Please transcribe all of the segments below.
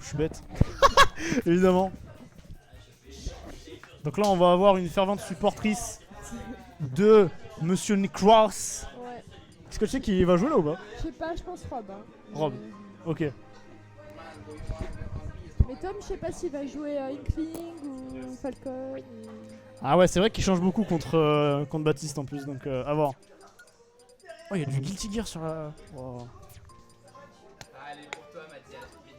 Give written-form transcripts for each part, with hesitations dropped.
Je suis bête. Évidemment. Donc là, on va avoir une fervente supportrice de Monsieur Necros. Ouais. Est-ce que tu sais qui va jouer là ou pas? Je sais pas, je pense Rob. Hein. Rob. Ok. Mais Tom, je sais pas s'il va jouer Inkling ou Falcon. Ah ouais, c'est vrai qu'il change beaucoup contre Baptiste en plus, donc à voir. Oh, il y a du Guilty Gear sur la... Wow.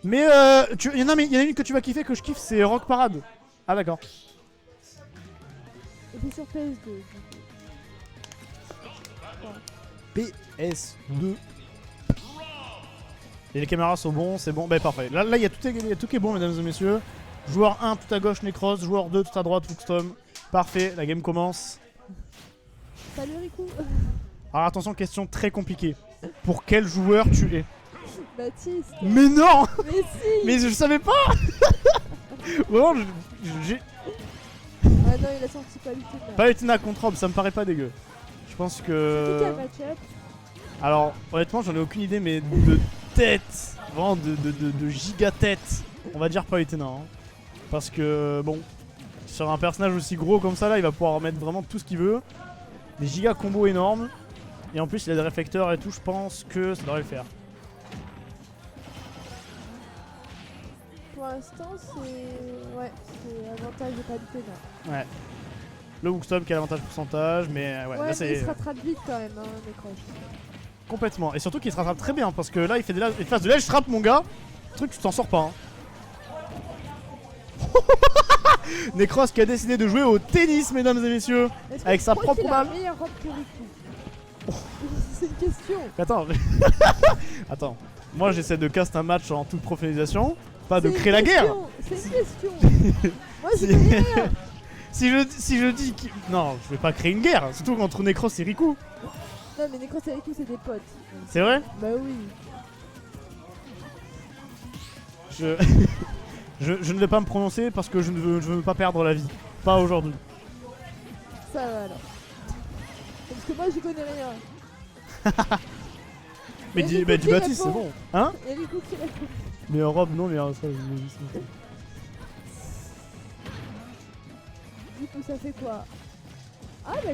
Mais il y en a une que tu vas kiffer, que je kiffe, c'est Rock Parade. Ah d'accord. Et c'est sur PS2. PS2. Et les caméras sont bons, c'est bon, bah parfait. Là il y a tout qui est bon, mesdames et messieurs. Joueur 1 tout à gauche Necros, joueur 2 tout à droite Fuxtom. Parfait, la game commence. Salut Riku. Alors attention, question très compliquée. Pour quel joueur tu es? Baptiste. Mais non. Mais si. Mais je savais pas. Vraiment, j'ai... Ah non, il a sorti Palutena. Palutena contre Rob, ça me paraît pas dégueu. Je pense C'est que... qui a match-up? Alors, honnêtement, j'en ai aucune idée, mais de tête, vraiment de giga tête, on va dire Palutena. Hein. Parce que, bon, sur un personnage aussi gros comme ça, là, il va pouvoir mettre vraiment tout ce qu'il veut. Des giga combos énormes. Et en plus, il a des réflecteurs et tout, je pense que ça devrait le faire. Pour l'instant, c'est... Ouais, c'est avantage de Palutena. Ouais. Le Hookstop qui a l'avantage pourcentage, mais ouais, là mais c'est... il se rattrape vite quand même, hein, Necros. Complètement. Et surtout qu'il se rattrape très bien, parce que là, il fait des phases de ledge trap, mon gars. Truc, tu t'en sors pas. Hein. Necros qui a décidé de jouer au tennis, mesdames et messieurs, avec sa propre balle. Meilleure robe que Riku. C'est une question. Attends, attends. Moi, j'essaie de cast un match en toute professionnalisation, pas de C'est créer la une guerre. question, c'est une question. Moi, j'y connais rien. Si je dis que... Non, je vais pas créer une guerre, surtout entre Necros et Riku. Non, mais Necros et Riku, c'est des potes. C'est vrai? Bah oui. Je ne vais pas me prononcer parce que je veux pas perdre la vie. Pas aujourd'hui. Ça va alors. Parce que moi, j'y connais rien. Mais Et bah, Riku dis qui Baptiste, c'est répond. bon. Hein? Et Riku qui répond. Mais en robe, non, mais ça, je l'ai vu, c'est bon. Du coup, ça fait quoi? Ah bah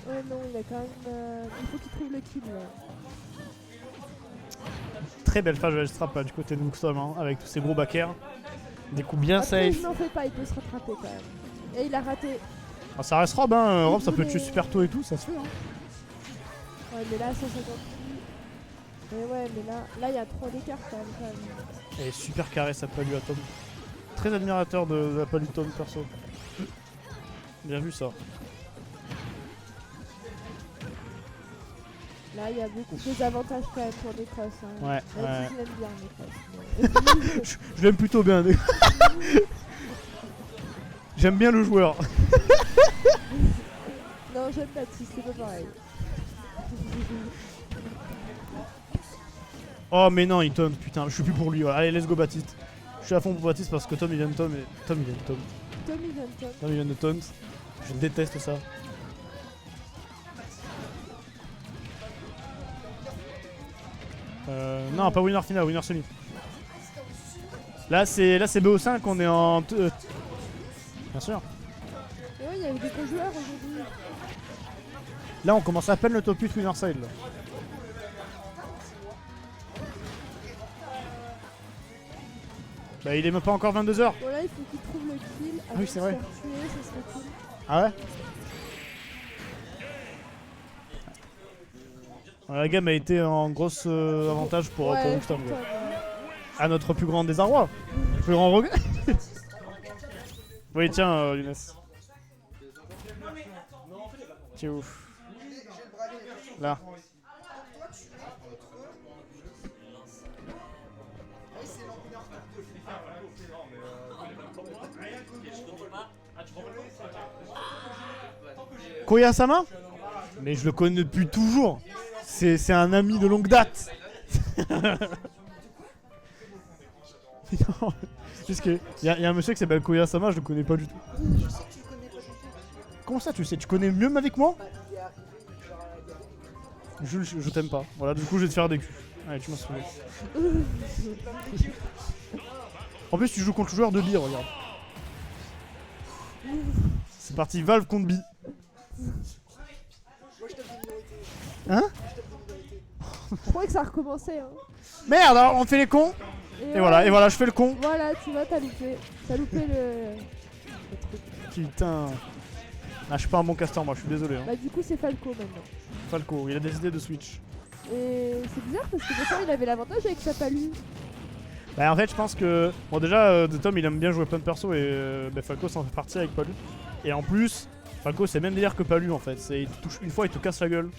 ouais non, il a quand même... Il faut qu'il trouve le kill là. Très belle phase de ledge trap du côté de Hookstop, hein, avec tous ces gros backers. Des coups bien Après, safe. je n'en fais pas, il peut se rattraper quand même. Et il a raté. Ah, ça reste Rob, hein. Rob, ça peut tuer super tôt et tout, ça se fait. Hein. Ouais, mais là, 150 kills. Mais ouais, mais là, il y a trop d'écart quand même. Elle est super carré sa palue à Tom. Très admirateur de la palue Tom, perso. Bien vu ça. Là, il y a beaucoup de désavantages quand même pour Necros. Hein. Ouais, Même ouais. si je l'aime bien, Necros. Je l'aime plutôt bien. J'aime bien le joueur. Non, j'aime Baptiste, c'est pas pareil. Oh mais non, il taunt, putain, je suis plus pour lui. Allez, let's go Baptiste. Je suis à fond pour Baptiste parce que Tom il vient de Tom et... Tom il vient de Tom. Tom, il vient de Tom. Tom il vient de taunt. Je déteste ça. Non, pas winner final, winner semi. Là c'est BO5, on est en... Bien sûr. Et ouais, il y a eu des bons joueurs aujourd'hui. Là on commence à peine le top 8 winner side là. Bah il est même pas encore 22h. Bon là, il faut qu'il trouve le kill. Ah oui, c'est vrai. Tuer, ça serait cool. Ah ouais? La game a été en gros avantage pour Hookstop. Tom, À notre plus grand désarroi. Plus grand regret. Oui tiens Younes. T'es ouf. Là. Koya-sama? Mais je le connais depuis toujours. C'est un ami de longue date. Non, parce que y a un monsieur qui s'appelle Koya-sama, je le connais pas du tout. Comment ça tu sais? Tu connais mieux avec moi? Je t'aime pas. Voilà, du coup je vais te faire des culs. Allez, tu m'as saoulé. En plus, tu joues contre le joueur de Bi, regarde. C'est parti, Valve contre Bi. Hein? Je croyais que ça recommençait. Hein. Merde, alors on fait les cons. Et voilà, je fais le con. Voilà, tu vois, t'as loupé. T'as loupé le truc. Putain. Ah, je suis pas un bon casteur, moi, je suis désolé. Hein. Bah, du coup, c'est Falco maintenant. Falco, il a décidé de switch. Et c'est bizarre parce que des fois, il avait l'avantage avec sa palu. Bah, en fait, je pense que. Bon, déjà, de Tom, il aime bien jouer plein de persos et bah, Falco s'en fait partie avec Palu. Et en plus, Falco, c'est même délire que Palu en fait. Il te touche une fois, il te casse la gueule.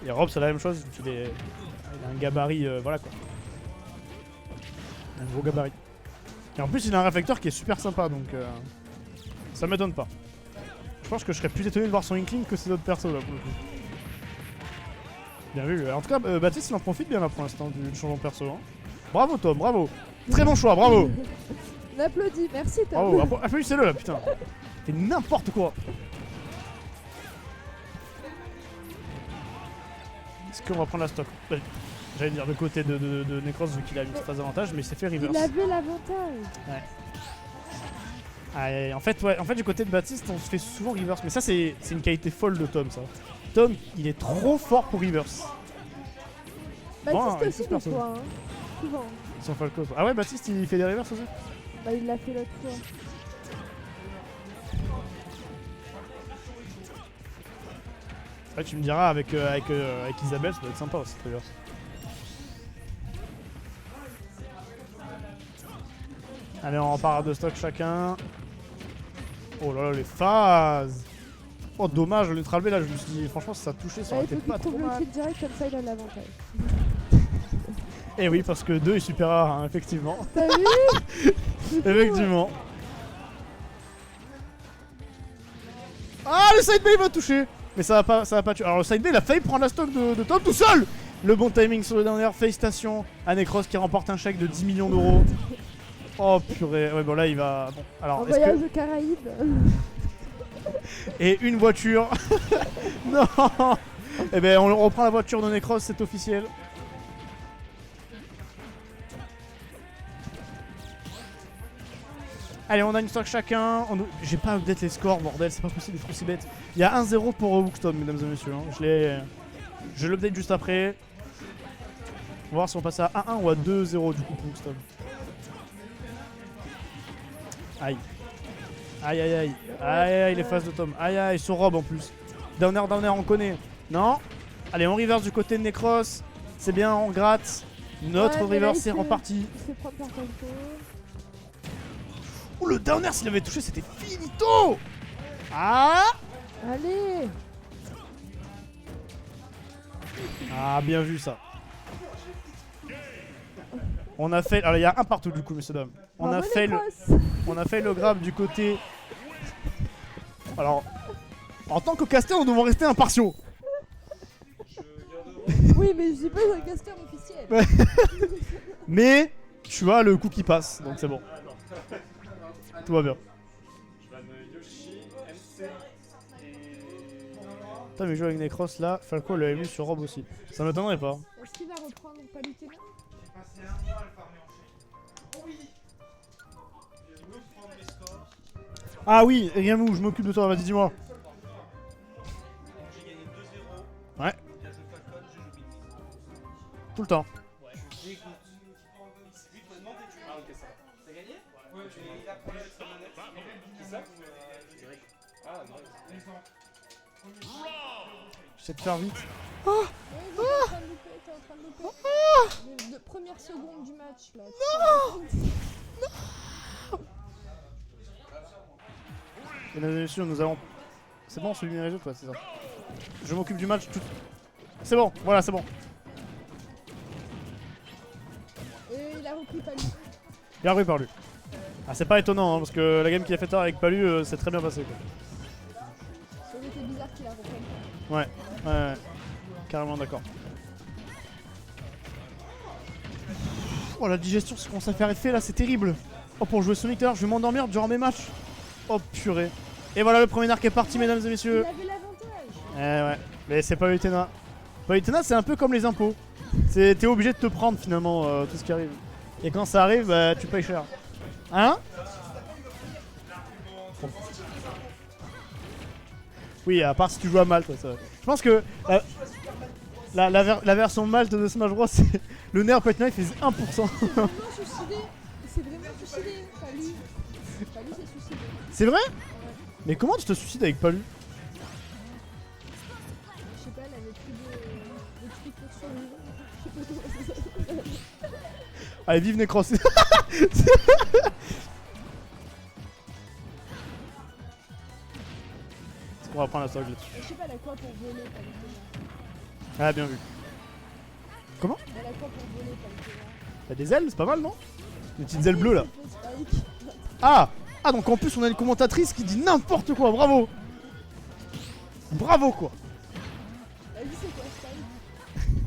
Et Rob, c'est la même chose. Il a un gabarit, voilà quoi. Un gros gabarit. Et en plus, il a un réflecteur qui est super sympa donc. Ça m'étonne pas. Je pense que je serais plus étonné de voir son Inkling que ces autres persos là pour le coup. Bien vu. En tout cas, Baptiste il en profite bien là pour l'instant du changement de perso. Hein. Bravo Tom, bravo. Très bon choix, bravo. On applaudit, merci Tom. Bravo, applaudissez-le là, putain. C'est n'importe quoi. Est-ce qu'on va prendre la stock? J'allais dire le côté de Necros vu qu'il a une phase d'avantage, mais il s'est fait reverse. Il avait l'avantage. Ouais. Ah, en fait, du côté de Baptiste, on se fait souvent reverse. Mais ça, c'est une qualité folle de Tom, ça. Tom, il est trop fort pour reverse. Baptiste aussi, des fois, hein. Souvent. Ils sont Falco. Ah ouais, Baptiste, il fait des reverse aussi? Bah, il l'a fait l'autre fois. Ouais, tu me diras, avec Isabelle, ça doit être sympa aussi, reverse. Allez, on repart à 2 stocks chacun. Oh là là, les phases. Oh, dommage, le neutral B là, je me suis dit, franchement, si ça touchait, ça aurait été pas trop mal. Il faut qu'il trouve le kill direct, comme ça il a l'avantage. Eh oui, parce que 2 est super rare, hein, effectivement. T'as vu? Effectivement. Ah, le side B il va toucher. Mais ça va pas tuer. Alors, le side B il a failli prendre la stock de Tom tout seul. Le bon timing sur le dernier. Félicitations à Necros qui remporte un chèque de 10 millions d'euros. Oh purée. Ouais, bon là il va. Bon, alors. Un voyage aux Caraïbes. Et une voiture. Non. Eh ben on reprend la voiture de Necros, c'est officiel. Allez, on a une stock chacun. J'ai pas update les scores, bordel, c'est pas possible d'être aussi bête. Il y a 1-0 pour Hookstone, mesdames et messieurs. Hein. Je l'update juste après. On va voir si on passe à 1-1 ou à 2-0 du coup pour Hookstone. Aïe. Aïe aïe aïe. Aïe aïe les phases de Tom. Aïe aïe, sur Rob en plus. Downer, on connaît. Non. Allez, on reverse du côté de Necros. C'est bien, on gratte. Notre reverse est reparti. Oh, le downer, s'il avait touché, c'était finito. Ah. Allez. Ah, bien vu ça. On a fait. Alors, il y a un partout du coup, messieurs dames. On a fait le grab du côté. Alors, en tant que caster, nous devons rester impartiaux. Oui, mais je suis pas un caster officiel. Mais tu vois le coup qui passe, donc c'est bon. Tout va bien. Putain, mais jouer avec Necros là, Falco l'avait mis sur Rob aussi. Ça m'étonnerait pas. Est-ce qu'il va reprendre Palutena? Ah oui, Riamou, je m'occupe de toi, vas-y dis-moi. Ouais. Tout le temps. J'essaie de faire vite. T'es en train de louper. Les premières secondes du match là. Mesdames et messieurs, nous allons. C'est bon, celui les autres, ouais, c'est ça. Je m'occupe du match tout. C'est bon, voilà, c'est bon. Et il a repris Palu. Bien repris par lui. Ah, c'est pas étonnant, hein, parce que la game qu'il a fait tard avec Palu, c'est très bien passé. Quoi. Ça aurait été bizarre qu'il a repris. Ouais. Carrément d'accord. Oh, la digestion, ce qu'on s'est fait effet là, c'est terrible. Oh, pour jouer Sonic, je vais m'endormir durant mes matchs. Oh, purée. Et voilà, le premier arc est parti, mesdames et messieurs. Il avait l'avantage. Ouais. Mais c'est pas Palutena. Palutena, c'est un peu comme les impôts. T'es obligé de te prendre finalement tout ce qui arrive. Et quand ça arrive, bah, tu payes cher. Hein? Oui, à part si tu joues à Malte, ça. Je pense que la version Malte de Smash Bros, c'est le nerf Fight Night fait 1%. C'est vraiment suicidé. C'est vraiment suicidé. Palu. Palu s'est suicidé. C'est vrai? Ouais. Mais comment tu te suicides avec Palu? Je sais pas, elle avait plus de trucs pour survivre. Je sais pas comment ça s'appelle. Allez, vive Necros. On va prendre la stock là-dessus. Je sais pas, elle a quoi pour voler, pas le connard. Ah, bien vu. Elle a quoi pour voler, pas le connard. T'as des ailes, c'est pas mal, non? Des petites ailes bleues là. C'est Spike. Ah! Ah, donc en plus, on a une commentatrice qui dit n'importe quoi, bravo! Bravo quoi! Vas-y, c'est quoi Spike?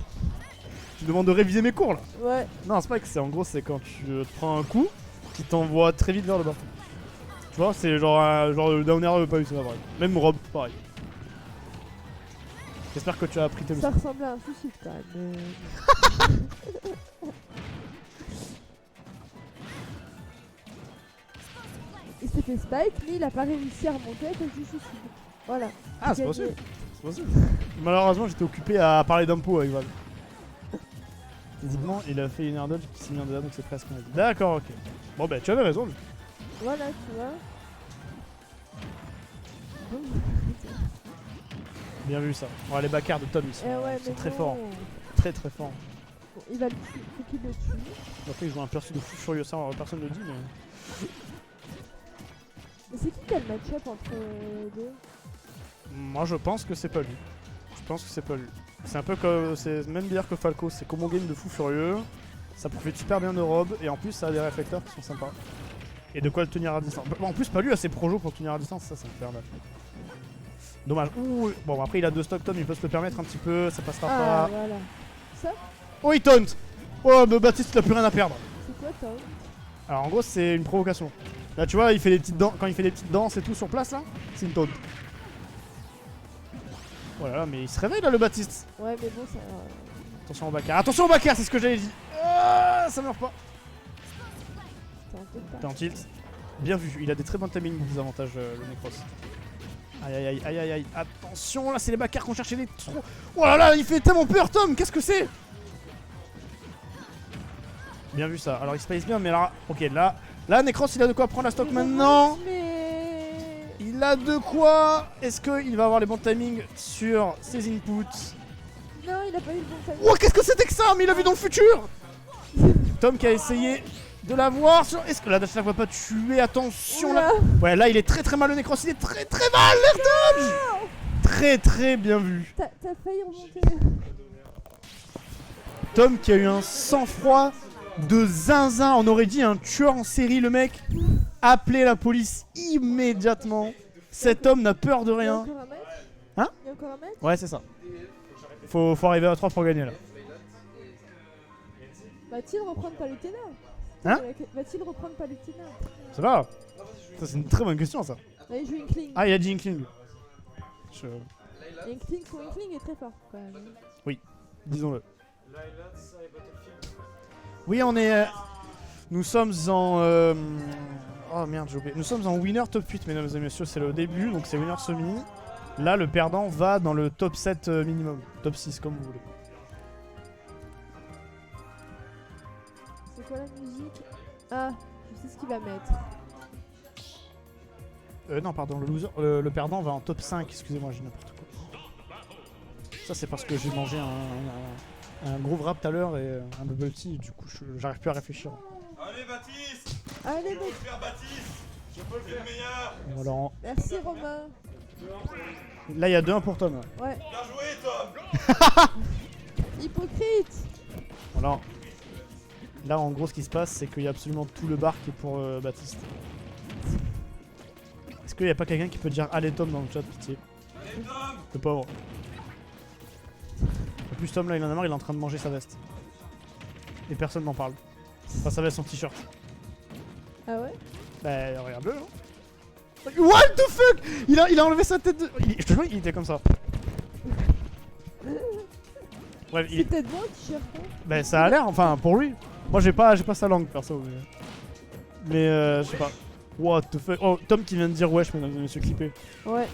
Tu demandes de réviser mes cours là? Ouais. Non, c'est pas que c'est en gros, c'est quand tu te prends un coup qui t'envoie très vite vers le bas. Tu vois, c'est genre le down air pas eu, c'est pas vrai. Même Rob, pareil. J'espère que tu as appris tes leçons. Ça ressemblait à un suicide quand même. Mais... il s'est fait Spike, mais il a pas réussi à remonter à cause du suicide. Voilà. Ah, c'est Gagné. possible. C'est possible. Malheureusement, j'étais occupé à parler d'impôts avec Val. Visiblement, il a fait une air dodge qui s'est mis en dedans, donc c'est presque mal. D'accord, ok. Bon, bah, tu avais raison, lui. Voilà, tu vois. Bon. Bien vu ça. Bon, les backers de Tom, ils sont, Eh ouais, ils sont mais très non. forts. Très très forts. Bon, il va le tuer, faut qu'il le tue. Après, ils jouent un perso de fou furieux, ça, personne ne le dit, mais. Mais c'est qui a le match-up entre les deux? Moi, je pense que c'est pas lui. Je pense que c'est pas lui. C'est un peu comme. C'est même bizarre que Falco, c'est combo game de fou furieux. Ça profite super bien de Rob, et en plus, ça a des réflecteurs qui sont sympas. Et de quoi le tenir à distance. En plus, pas lui a ses projos pour tenir à distance, ça me fait un mal. Dommage. Ouh, bon, après, il a 2 stocks, Tom, il peut se le permettre un petit peu, ça passera Ah, pas. voilà. Ça, Oh, il taunt. Oh, mais Baptiste, il a plus rien à perdre. c'est quoi, Tom? Alors, en gros, c'est une provocation. Là, tu vois, il fait des petites danses, quand il fait des petites danses et tout sur place, là, c'est une taunt. Voilà, mais il se réveille, là, le Baptiste. Ouais, mais bon, ça... Attention au backer. Attention au backer, c'est ce que j'avais dit. Ah, ça meurt pas. T'es en tilt. Bien vu, il a des très bons timing des avantages, le Necros. Aïe aïe aïe aïe aïe aïe. Attention, là, c'est les backers qu'on cherchait les trop. Oh là là, il fait tellement peur, Tom. Qu'est-ce que c'est? Bien vu ça. Alors, il space bien, mais là, ok, là, Necros, il a de quoi prendre la stock maintenant. Mais... Il a de quoi. Est-ce qu'il va avoir les bons timings sur ses inputs? Non, il a pas eu le bon timing. Oh, qu'est-ce que c'était que ça? Mais il a vu dans le futur. Tom qui a essayé de l'avoir sur... Est-ce que la dash ne va pas tuer? Attention là. Ouais, là il est très très mal, le Necros, il est très très mal, l'air dodge. Très très bien vu. T'as failli remonter. Tom qui a eu un sang-froid de zinzin. On aurait dit un tueur en série, le mec. Appelez la police immédiatement. Cet homme n'a peur de Il y a rien. encore un match? Hein? Il y a encore un match? Ouais, c'est ça. Faut arriver à 3 pour gagner là. Va-t-il reprendre Palutena? Hein? Va-t-il reprendre Palutena? Ça va? Ça, c'est une très bonne question ça. Là, il joue Inkling. Ah, il a dit Inkling. Inkling, son Inkling est très fort quand même. Disons-le. Oui, on est. Nous sommes en. Oh merde, j'ai oublié. Nous sommes en winner top 8, mesdames et messieurs. C'est le début, donc c'est winner semi. Là, le perdant va dans le top 7 minimum. Top 6, comme vous voulez. C'est quoi la musique? Ah, je sais ce qu'il va mettre. Non, pardon, le perdant va en top 5. Excusez-moi, j'ai n'importe quoi. Ça, c'est parce que j'ai mangé un gros wrap tout à l'heure et un bubble tea. Du coup, j'arrive plus à réfléchir. Allez Baptiste, Allez, je peux mec. le faire Baptiste, je peux le faire meilleur. Alors, Merci, Romain. là, il y a 2-1 pour Tom. Ouais. Bien joué Tom. Hypocrite. Alors, là, en gros, ce qui se passe, c'est qu'il y a absolument tout le bar qui est pour Baptiste. Est-ce qu'il n'y a pas quelqu'un qui peut dire allez Tom dans le chat, pitié? Allez Tom. Le pauvre. En plus, Tom, là, il en a marre, il est en train de manger sa veste. Et personne n'en parle. Enfin, sa veste, son t-shirt. Ah ouais? Bah, regarde-le, hein. What the fuck? Il a enlevé sa tête de... Je te jure, il était comme ça. Bref, C'est peut-être bon, t-shirt. Hein? bah, ça a l'air, enfin, pour lui. Moi, j'ai pas sa langue, perso. Mais... Mais je sais pas. What the fuck. Oh, Tom qui vient de dire wesh, mesdames et messieurs, clippé. Ouais.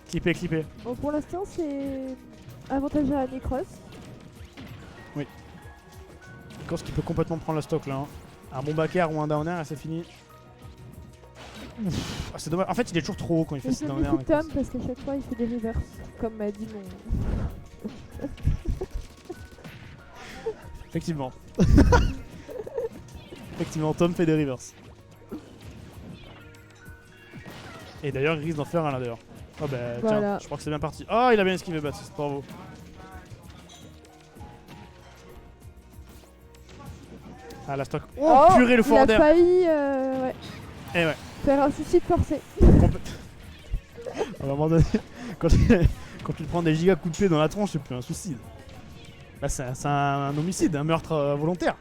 Clippé, clippé. Bon, pour l'instant, c'est avantage à Necros. Quand ce qui peut complètement prendre la stock là. Hein. Un bon backer ou un downer et c'est fini. Ah, c'est dommage. En fait, il est toujours trop haut quand il fait Et ses je downer. méfie Tom parce qu'à chaque fois, il fait des reverse. Comme m'a dit mon. Effectivement. Effectivement, Tom fait des reverse. Et d'ailleurs, il risque d'en faire un là d'ailleurs. Oh bah Voilà. tiens, je crois que c'est bien parti. Oh, il a bien esquivé Baptiste, bravo. Ah, la stock. Oh, purée, le il a fort d'air. failli ouais, Eh ouais. faire un suicide forcé. À un moment donné, quand tu te prends des gigas coups de pied dans la tronche, c'est plus un suicide. Là, c'est un homicide, un meurtre volontaire.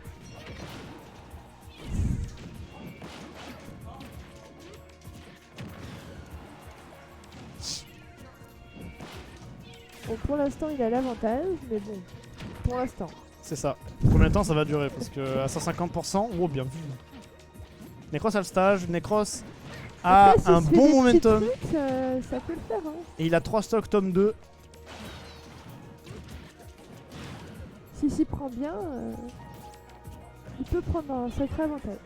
Bon, pour l'instant, il a l'avantage, mais bon, pour l'instant. C'est ça. Combien de temps ça va durer? Parce que à 150%, oh bien vu. Necros a le stage, Necros a Après, s'il un se fait bon des petits momentum. trucs, ça peut le faire. Hein. Et il a 3 stocks tome 2. S'il s'y prend bien, il peut prendre un sacré avantage.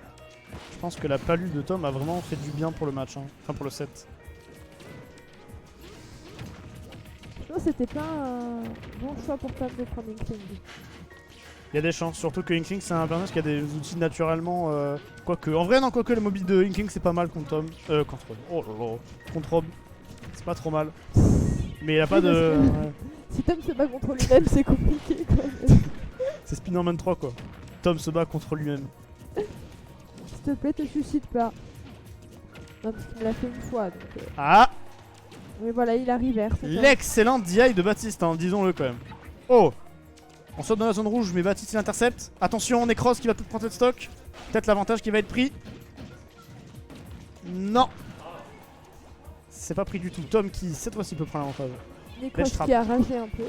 Je pense que la palue de Tom a vraiment fait du bien pour le match. Hein. Enfin pour le set. Je pense que c'était pas un bon choix pour Tom de prendre Inkling. Il y a des chances, surtout que Inkling c'est un personnage qui a des outils naturellement. Quoique, en vrai, non, quoique le mobile de Inkling c'est pas mal contre Tom. Contre. Oh là là. Contre Rob. C'est pas trop mal. Mais il a pas Oui, de. parce que- Ouais. Si Tom se bat contre lui-même, c'est compliqué quand même. C'est Spider-Man 3 quoi. Tom se bat contre lui-même. S'il te plaît, te suicide pas. Non, parce qu'il me l'a fait une fois, donc... Ah, Mais voilà, il a reverse. l'excellente DI de Baptiste, hein, disons-le quand même. Oh, on saute dans la zone rouge, mais Baptiste il intercepte. Attention, Necros qui va peut-être prendre cette stock. Peut-être l'avantage qui va être pris. Non. C'est pas pris du tout. Tom qui cette fois-ci peut prendre l'avantage. Necros Bench trap. qui a ragé un peu.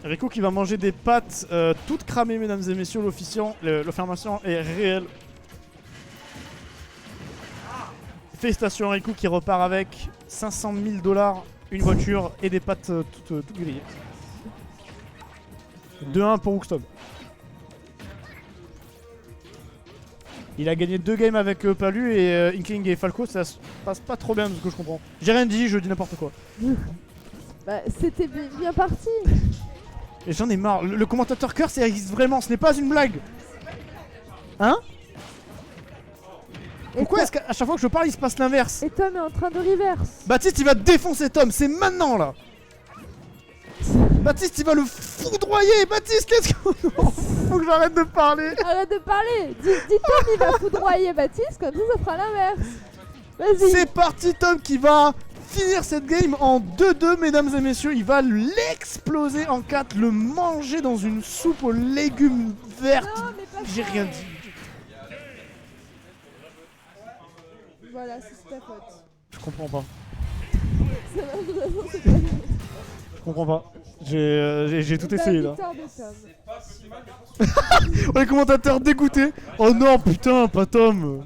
Rico qui va manger des pâtes toutes cramées, mesdames et messieurs. L'affirmation est réelle. Félicitations à Rico qui repart avec 500 000 $, une voiture et des pâtes toutes grillées. 2-1 pour Hookstop. Il a gagné 2 games avec Palu et Inkling et Falco, ça se passe pas trop bien de ce que je comprends. J'ai rien dit, je dis n'importe quoi. Bah, c'était bien parti. Et j'en ai marre, le commentateur cœur ça existe vraiment, ce n'est pas une blague. Hein? Et Pourquoi est-ce qu'à chaque fois que je parle il se passe l'inverse? Et Tom est en train de reverse. Baptiste il va défoncer Tom, c'est maintenant là. Baptiste il va le foudroyer. Baptiste qu'est-ce que... Non, faut que j'arrête de parler. Arrête de parler. Dis Tom, il va foudroyer Baptiste, comme ça fera l'inverse. Vas-y. C'est parti Tom qui va finir cette game en 2-2 mesdames et messieurs. Il va l'exploser en 4, le manger dans une soupe aux légumes vertes. Non, mais pas J'ai ça. rien dit. Voilà, c'est ta faute. Je comprends pas. C'est vraiment c'est ta faute. Je comprends pas. J'ai tout essayé là. La victoire de Tom. Oh, les commentateurs dégoûtés. Oh non putain, pas Tom.